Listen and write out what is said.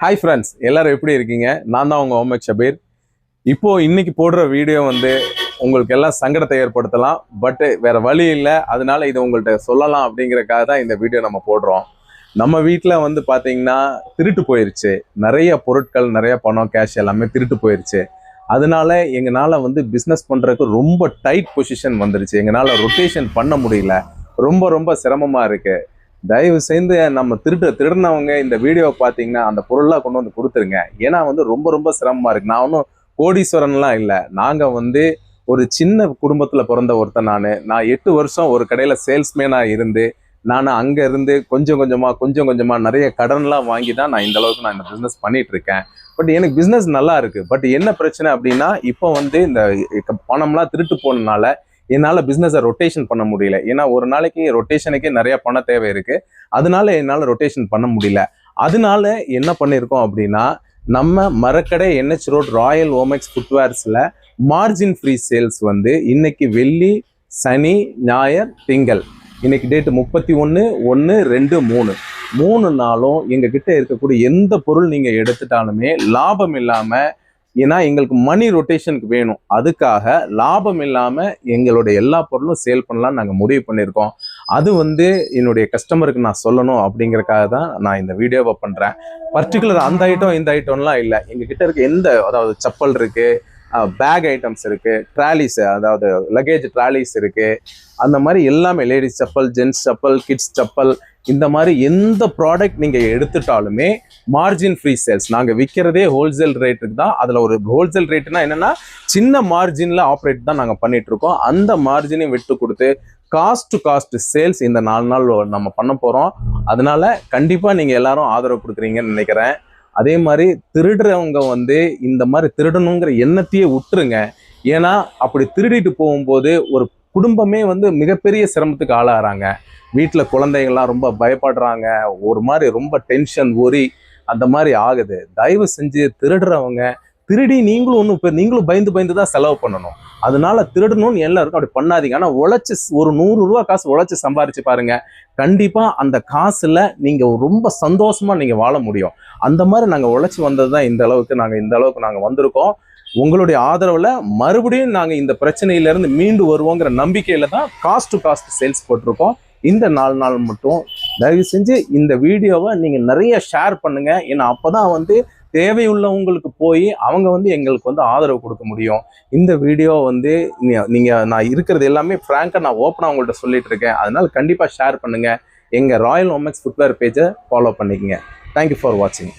Hi friends, எல்லாரும் எப்படி இருக்கீங்க? நான் தான் உங்கள் ஓமக் ஷபீர். இன்னைக்கு போடுற வீடியோ உங்களுக்கு எல்லாம் சங்கடத்தை ஏற்படுத்தலாம். பட் வேற வழி இல்லை, அதனால இதை உங்கள்கிட்ட சொல்லலாம் அப்படிங்கிறக்காக தான் இந்த வீடியோ நம்ம போடுறோம். நம்ம வீட்டில் பார்த்தீங்கன்னா திருட்டு போயிருச்சு. நிறைய பொருட்கள், நிறைய பணம், கேஷ் எல்லாமே திருட்டு போயிருச்சு. அதனால எங்களால் பிஸ்னஸ் பண்ணுறதுக்கு ரொம்ப டைட் பொசிஷன் வந்துருச்சு. எங்களால் ரொட்டேஷன் பண்ண முடியல. ரொம்ப ரொம்ப சிரமமாக இருக்குது. தயவு செய்து நம்ம திருடினவங்க இந்த வீடியோவை பார்த்தீங்கன்னா அந்த பொருளாக கொண்டு வந்து கொடுத்துருங்க. ஏன்னா ரொம்ப ரொம்ப சிரமமாக இருக்குது. நான் ஒன்றும் கோடீஸ்வரன்லாம் இல்லை. நாங்கள் ஒரு சின்ன குடும்பத்தில் பிறந்த ஒருத்தன். நான் 8 வருஷம் ஒரு கடையில் சேல்ஸ்மேனாக இருந்து நான் அங்கே இருந்து கொஞ்சம் கொஞ்சமாக நிறைய கடன்லாம் வாங்கி தான் நான் இந்த அளவுக்கு இந்த பிஸ்னஸ் பண்ணிட்டு இருக்கேன். பட் எனக்கு பிஸ்னஸ் நல்லா இருக்குது. பட் என்ன பிரச்சனை அப்படின்னா, இப்போ இந்த பணம்லாம் திருட்டு போனதுனால என்னால் பிஸ்னஸை ரொட்டேஷன் பண்ண முடியல. ஏன்னா ஒரு நாளைக்கு ரொட்டேஷனுக்கே நிறைய பண தேவை இருக்குது. அதனால என்னால் ரொட்டேஷன் பண்ண முடியல. அதனால என்ன பண்ணியிருக்கோம் அப்படின்னா, நம்ம Marakkadai NH road royal Omex ஃபுட்வேர்ஸில் மார்ஜின் ஃப்ரீ சேல்ஸ் இன்னைக்கு வெள்ளி, சனி, ஞாயிறு, திங்கள், இன்னைக்கு டேட்டு 31/1/2/3 3 நாளும் எங்ககிட்ட இருக்கக்கூடிய எந்த பொருள் நீங்கள் எடுத்துட்டாலுமே லாபம் இல்லாமல், ஏன்னா எங்களுக்கு மணி ரொட்டேஷனுக்கு வேணும். அதுக்காக லாபம் இல்லாமல் எங்களுடைய எல்லா பொருளும் சேல் பண்ணலாம்னு நாங்கள் முடிவு பண்ணியிருக்கோம். அது என்னுடைய கஸ்டமருக்கு நான் சொல்லணும் அப்படிங்கிறக்காக தான் நான் இந்த வீடியோவை பண்ணுறேன். பர்டிகுலர் அந்த ஐட்டம் இந்த ஐட்டம்லாம் இல்லை. எங்ககிட்ட இருக்க அதாவது செப்பல் இருக்குது, பேக் ஐட்டம்ஸ் இருக்குது, ட்ராலிஸ், அதாவது லக்கேஜ் ட்ராலிஸ் இருக்குது. அந்த மாதிரி எல்லாமே ladies chappal, gents chappal, kids chappal, இந்த மாதிரி எந்த ப்ராடக்ட் நீங்கள் எடுத்துட்டாலுமே மார்ஜின் ஃப்ரீ சேல்ஸ். நாங்கள் விற்கிறதே ஹோல்சேல் ரேட்டுக்கு தான். அதில் ஒரு ஹோல்சேல் ரேட்டுனா என்னென்னா சின்ன மார்ஜினில் ஆப்ரேட் தான் நாங்கள் பண்ணிகிட்ருக்கோம். அந்த மார்ஜினையும் விட்டு கொடுத்து காஸ்ட் டு காஸ்ட் சேல்ஸ் இந்த 4 நாள் நம்ம பண்ண போகிறோம். அதனால கண்டிப்பாக நீங்கள் எல்லாரும் ஆதரவு கொடுக்குறீங்கன்னு நினைக்கிறேன். அதே மாதிரி திருடுறவங்க இந்த மாதிரி திருடணுங்கிற எண்ணத்தையே விட்டுருங்க. ஏன்னா அப்படி திருடிட்டு போகும்போது ஒரு குடும்பமே மிகப்பெரிய சிரமத்துக்கு ஆளாகிறாங்க. வீட்டில் குழந்தைகள்லாம் ரொம்ப பயப்படுறாங்க. ஒரு மாதிரி ரொம்ப டென்ஷன், ஒரி அந்த மாதிரி ஆகுது. தயவு செஞ்சு திருடுறவங்க திருடி நீங்களும் பயந்து தான் செலவு பண்ணணும். அதனால திருடணும்னு எல்லாருக்கும் அப்படி பண்ணாதீங்க. ஆனால் உழைச்சி ஒரு 100 ரூபா காசு உழைச்சி சம்பாரிச்சு பாருங்க. கண்டிப்பாா அந்த காசுல நீங்க ரொம்ப சந்தோஷமா நீங்க வாழ முடியும். அந்த மாதிரி நாங்கள் உழைச்சி வந்தது தான் இந்த அளவுக்கு நாங்கள் வந்திருக்கோம். உங்களுடைய ஆதரவுல மறுபடியும் நாங்கள் இந்த பிரச்சனையிலிருந்து மீண்டு வருவோங்கிற நம்பிக்கையில தான் காஸ்ட் டு காஸ்ட் சேல்ஸ் போட்டிருக்கோம். இந்த 4 நாள் மட்டும் தயவு செஞ்சு இந்த வீடியோவை நீங்கள் நிறைய ஷேர் பண்ணுங்க. ஏன்னா அப்போதான் தேவையுள்ளவங்களுக்கு போய் அவங்க எங்களுக்கு ஆதரவு கொடுக்க முடியும். இந்த வீடியோ நான் இருக்கிறது எல்லாமே ஃப்ராங்காக நான் ஓப்பனாக உங்கள்கிட்ட சொல்லிட்டு இருக்கேன். அதனால கண்டிப்பாக ஷேர் பண்ணுங்க. எங்கள் ராயல் ஓமெக்ஸ் ஃபுட்வேர் பேஜை ஃபாலோ பண்ணிக்கங்க. தேங்க்யூ ஃபார் வாட்சிங்.